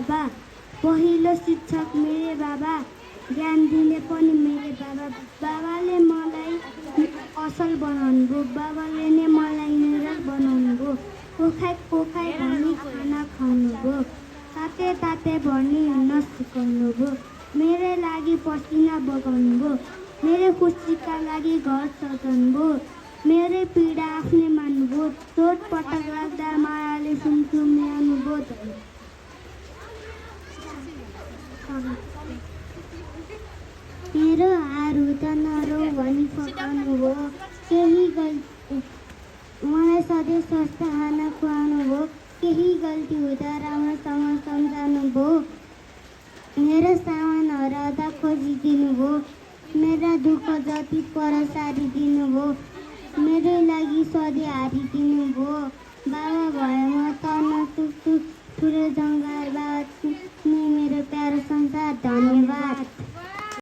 बाबा, पहिलो शिक्षक मेरे बाबा, ज्ञान दिने पनि मेरे बाबा। बाबाले मलाई असल बनाउनुभयो, बाबाले नै मलाई निडर बनाउनुभयो। कोखाइ भनी खाना खुवाउनुभयो, ताते ताते भनी हिँड्न सिकाउनुभयो। मेरे लागि पसिना बगाउनुभयो, मेरो खुसीका लागि घर सजाउनुभयो। मेरो पीडा आफ्नै मान्नुभयो, चोटपटक लाग्दा मायाले सुमसुम्याउनुभयो। मेरो हार हुँदा नरौ भनी फकाउनुभयो, केही गल्ती मलाई सधैँ स्वस्थ खाना खुवाउनुभयो, केही गल्ती हुँदा राम्रोसँग सम्झाउनुभयो। मेरो सामान हराउँदा खोजिदिनुभयो, मेरा दुःख जति पर सारिदिनुभयो। मेरो लागि सधैँ हारिदिनुभयो। बाबा भएमा तर्न सुक्छु ठुलो जङ्गाल, बाबा नै मेरो प्यारो संसार। धन्यवाद।